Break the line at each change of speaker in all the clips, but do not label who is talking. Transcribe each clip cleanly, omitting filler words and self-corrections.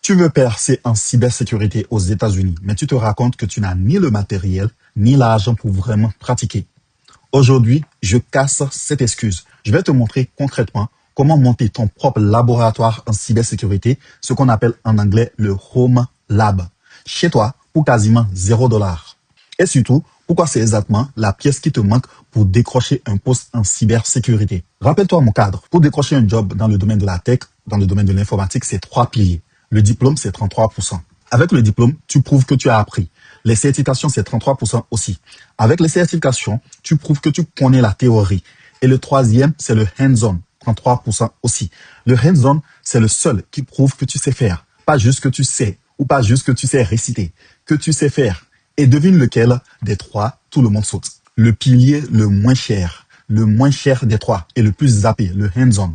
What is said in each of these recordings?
Tu veux percer en cybersécurité aux États-Unis, mais tu te racontes que tu n'as ni le matériel, ni l'argent pour vraiment pratiquer. Aujourd'hui, je casse cette excuse. Je vais te montrer concrètement comment monter ton propre laboratoire en cybersécurité, ce qu'on appelle en anglais le Home Lab, chez toi pour quasiment $0. Et surtout, pourquoi c'est exactement la pièce qui te manque pour décrocher un poste en cybersécurité. Rappelle-toi mon cadre. Pour décrocher un job dans le domaine de la tech, dans le domaine de l'informatique, c'est 3 piliers. Le diplôme, c'est 33%. Avec le diplôme, tu prouves que tu as appris. Les certifications, c'est 33% aussi. Avec les certifications, tu prouves que tu connais la théorie. Et le troisième, c'est le hands-on, 33% aussi. Le hands-on, c'est le seul qui prouve que tu sais faire. Pas juste que tu sais, ou pas juste que tu sais réciter, que tu sais faire. Et devine lequel des trois, tout le monde saute. Le pilier le moins cher des trois et le plus zappé, le hands-on.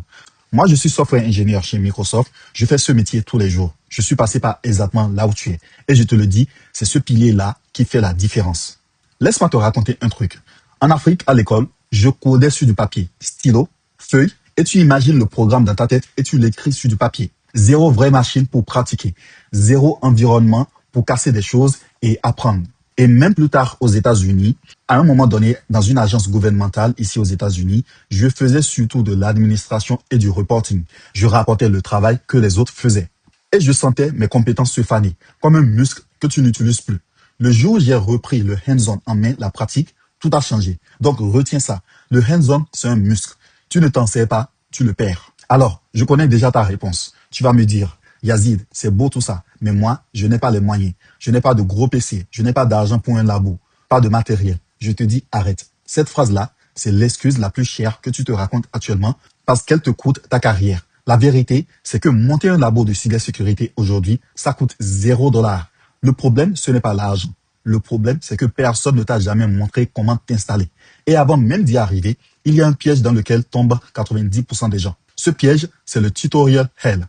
Moi, je suis software ingénieur chez Microsoft. Je fais ce métier tous les jours. Je suis passé par exactement là où tu es. Et je te le dis, c'est ce pilier-là qui fait la différence. Laisse-moi te raconter un truc. En Afrique, à l'école, je codais sur du papier, stylo, feuille, et tu imagines le programme dans ta tête et tu l'écris sur du papier. Zéro vraie machine pour pratiquer. Zéro environnement pour casser des choses et apprendre. Et même plus tard aux États-Unis, à un moment donné, dans une agence gouvernementale ici aux États-Unis, je faisais surtout de l'administration et du reporting. Je rapportais le travail que les autres faisaient. Et je sentais mes compétences se faner, comme un muscle que tu n'utilises plus. Le jour où j'ai repris le hands-on en main, la pratique, tout a changé. Donc retiens ça. Le hands-on, c'est un muscle. Tu ne t'en sers pas, tu le perds. Alors, je connais déjà ta réponse. Tu vas me dire, Yazid, c'est beau tout ça, mais moi, je n'ai pas les moyens. Je n'ai pas de gros PC. Je n'ai pas d'argent pour un labo. Pas de matériel. Je te dis, arrête. Cette phrase-là, c'est l'excuse la plus chère que tu te racontes actuellement parce qu'elle te coûte ta carrière. La vérité, c'est que monter un labo de cybersécurité aujourd'hui, ça coûte $0. Le problème, ce n'est pas l'argent. Le problème, c'est que personne ne t'a jamais montré comment t'installer. Et avant même d'y arriver, il y a un piège dans lequel tombent 90% des gens. Ce piège, c'est le tutorial hell.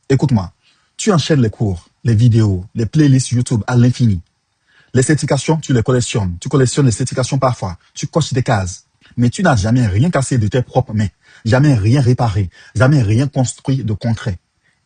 Écoute-moi, tu enchaînes les cours, les vidéos, les playlists YouTube à l'infini. Les certifications, tu les collectionnes. Tu collectionnes les certifications parfois. Tu coches des cases. Mais tu n'as jamais rien cassé de tes propres mains. Jamais rien réparé. Jamais rien construit de concret.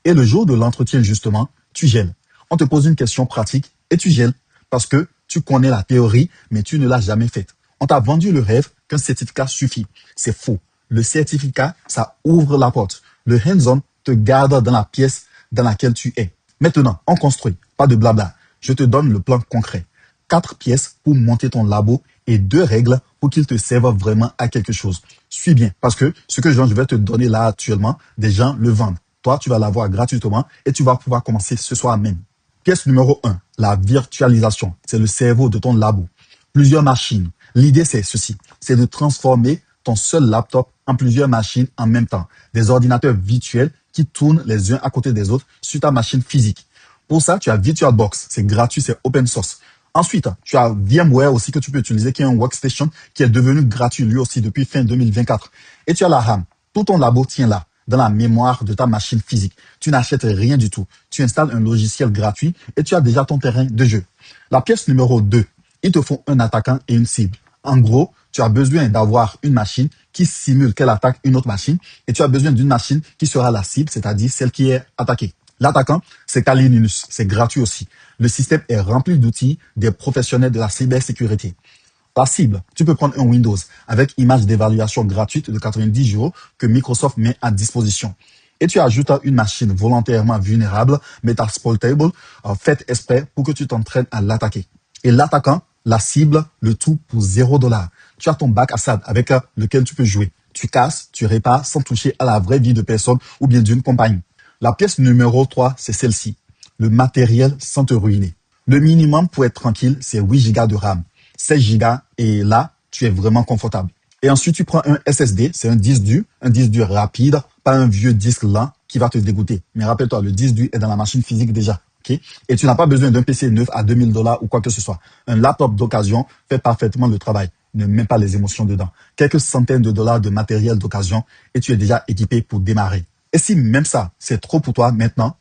Et le jour de l'entretien, justement, tu gèles. On te pose une question pratique et tu gèles parce que tu connais la théorie, mais tu ne l'as jamais faite. On t'a vendu le rêve qu'un certificat suffit. C'est faux. Le certificat, ça ouvre la porte. Le hands-on te garde dans la pièce dans laquelle tu es. Maintenant, on construit. Pas de blabla. Je te donne le plan concret. 4 pièces pour monter ton labo et 2 règles pour qu'il te serve vraiment à quelque chose. Suis bien, parce que ce que je vais te donner là actuellement, des gens le vendent. Toi, tu vas l'avoir gratuitement et tu vas pouvoir commencer ce soir même. Pièce numéro 1, la virtualisation. C'est le cerveau de ton labo. Plusieurs machines. L'idée, c'est ceci. C'est de transformer ton seul laptop en plusieurs machines en même temps. Des ordinateurs virtuels qui tournent les uns à côté des autres sur ta machine physique. Pour ça, tu as VirtualBox. C'est gratuit, c'est open source. Ensuite, tu as VMware aussi que tu peux utiliser, qui est un workstation qui est devenu gratuit lui aussi depuis fin 2024. Et tu as la RAM. Tout ton labo tient là, dans la mémoire de ta machine physique. Tu n'achètes rien du tout. Tu installes un logiciel gratuit et tu as déjà ton terrain de jeu. La pièce numéro 2, il te faut un attaquant et une cible. En gros, tu as besoin d'avoir une machine qui simule qu'elle attaque une autre machine et tu as besoin d'une machine qui sera la cible, c'est-à-dire celle qui est attaquée. L'attaquant, c'est Kali Linux, c'est gratuit aussi. Le système est rempli d'outils des professionnels de la cybersécurité. La cible, tu peux prendre un Windows avec image d'évaluation gratuite de 90 jours que Microsoft met à disposition. Et tu ajoutes une machine volontairement vulnérable, Metasploitable, faite exprès pour que tu t'entraînes à l'attaquer. Et l'attaquant, la cible, le tout pour $0. Tu as ton bac Assad avec lequel tu peux jouer. Tu casses, tu répares sans toucher à la vraie vie de personne ou bien d'une compagnie. La pièce numéro 3, c'est celle-ci. Le matériel sans te ruiner. Le minimum pour être tranquille, c'est 8 Go de RAM, 16 Go et là, tu es vraiment confortable. Et ensuite, tu prends un SSD, c'est un disque dur rapide, pas un vieux disque lent qui va te dégoûter. Mais rappelle-toi, le disque dur est dans la machine physique déjà. Okay? Et tu n'as pas besoin d'un PC neuf à $2000 ou quoi que ce soit. Un laptop d'occasion fait parfaitement le travail. Ne mets pas les émotions dedans. Quelques centaines de dollars de matériel d'occasion et tu es déjà équipé pour démarrer. Et si même ça, c'est trop pour toi maintenant,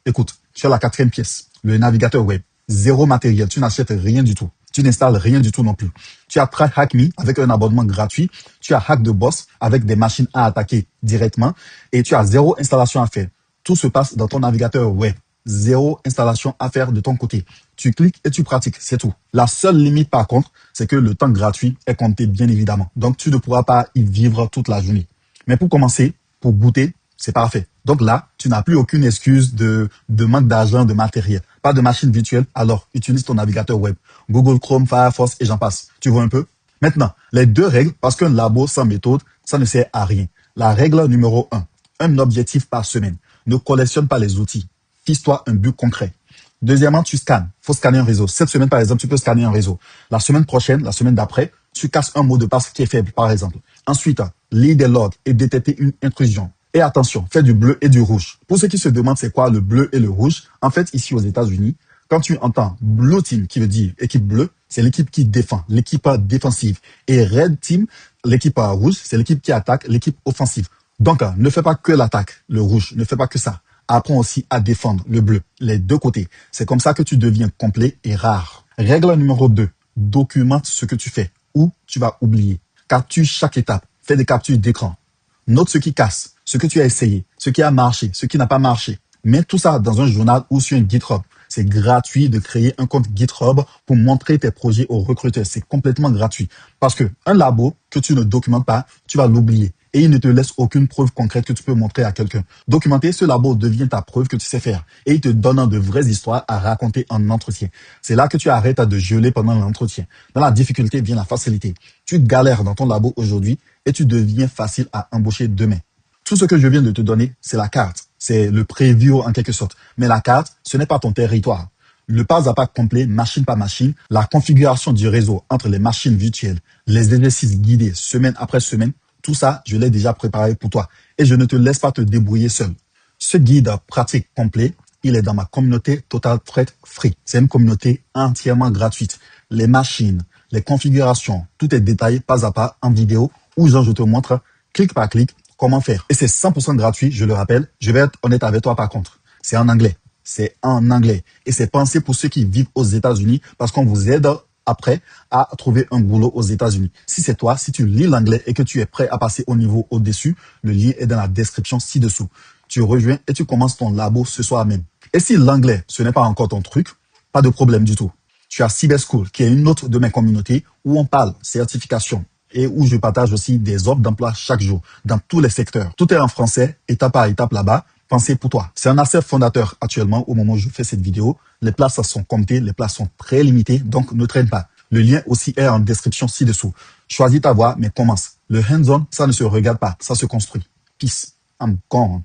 écoute, tu as la 4e pièce, le navigateur web. Zéro matériel, tu n'achètes rien du tout. Tu n'installes rien du tout non plus. Tu as TryHackMe avec un abonnement gratuit. Tu as Hack the Boss avec des machines à attaquer directement. Et tu as zéro installation à faire. Tout se passe dans ton navigateur web. Zéro installation à faire de ton côté. Tu cliques et tu pratiques, c'est tout. La seule limite par contre, c'est que le temps gratuit est compté bien évidemment. Donc tu ne pourras pas y vivre toute la journée. Mais pour commencer, pour goûter, c'est parfait. Donc là, tu n'as plus aucune excuse de manque d'argent, de matériel. Pas de machine virtuelle, alors utilise ton navigateur web. Google Chrome, Firefox et j'en passe. Tu vois un peu? Maintenant, les deux règles, parce qu'un labo sans méthode, ça ne sert à rien. La règle numéro 1, un objectif par semaine. Ne collectionne pas les outils. Fixe-toi un but concret. Deuxièmement, tu scannes. Faut scanner un réseau. Cette semaine, par exemple, tu peux scanner un réseau. La semaine prochaine, la semaine d'après, tu casses un mot de passe qui est faible, par exemple. Ensuite, lis des logs et détecter une intrusion. Et attention, fais du bleu et du rouge. Pour ceux qui se demandent c'est quoi le bleu et le rouge, en fait, ici aux États-Unis, quand tu entends Blue Team qui veut dire équipe bleue, c'est l'équipe qui défend, l'équipe défensive. Et Red Team, l'équipe rouge, c'est l'équipe qui attaque, l'équipe offensive. Donc, ne fais pas que l'attaque, le rouge, ne fais pas que ça. Apprends aussi à défendre le bleu, les deux côtés. C'est comme ça que tu deviens complet et rare. Règle numéro 2, documente ce que tu fais ou tu vas oublier. Capture chaque étape, fais des captures d'écran. Note ce qui casse, ce que tu as essayé, ce qui a marché, ce qui n'a pas marché. Mets tout ça dans un journal ou sur un GitHub. C'est gratuit de créer un compte GitHub pour montrer tes projets aux recruteurs. C'est complètement gratuit. Parce que un labo que tu ne documentes pas, tu vas l'oublier. Et il ne te laisse aucune preuve concrète que tu peux montrer à quelqu'un. Documenter, ce labo devient ta preuve que tu sais faire. Et il te donne de vraies histoires à raconter en entretien. C'est là que tu arrêtes de geler pendant l'entretien. Dans la difficulté vient la facilité. Tu galères dans ton labo aujourd'hui et tu deviens facile à embaucher demain. Tout ce que je viens de te donner, c'est la carte. C'est le preview en quelque sorte. Mais la carte, ce n'est pas ton territoire. Le pas à pas complet, machine par machine, la configuration du réseau entre les machines virtuelles, les exercices guidés semaine après semaine, tout ça, je l'ai déjà préparé pour toi. Et je ne te laisse pas te débrouiller seul. Ce guide pratique complet, il est dans ma communauté Total Threat Free. C'est une communauté entièrement gratuite. Les machines, les configurations, tout est détaillé pas à pas en vidéo où je te montre clic par clic comment faire. Et c'est 100% gratuit, je le rappelle. Je vais être honnête avec toi par contre. C'est en anglais. C'est en anglais. Et c'est pensé pour ceux qui vivent aux États-Unis parce qu'on vous aide après à trouver un boulot aux États-Unis. Si c'est toi, si tu lis l'anglais et que tu es prêt à passer au niveau au-dessus, le lien est dans la description ci-dessous. Tu rejoins et tu commences ton labo ce soir même. Et si l'anglais, ce n'est pas encore ton truc, pas de problème du tout. Tu as Cyber School, qui est une autre de mes communautés où on parle certification et où je partage aussi des offres d'emploi chaque jour dans tous les secteurs. Tout est en français, étape par étape là-bas. Pensez pour toi. C'est un assez fondateur actuellement au moment où je fais cette vidéo. Les places sont comptées, les places sont très limitées, donc ne traîne pas. Le lien aussi est en description ci-dessous. Choisis ta voie, mais commence. Le hands-on, ça ne se regarde pas, ça se construit. Peace. I'm gone.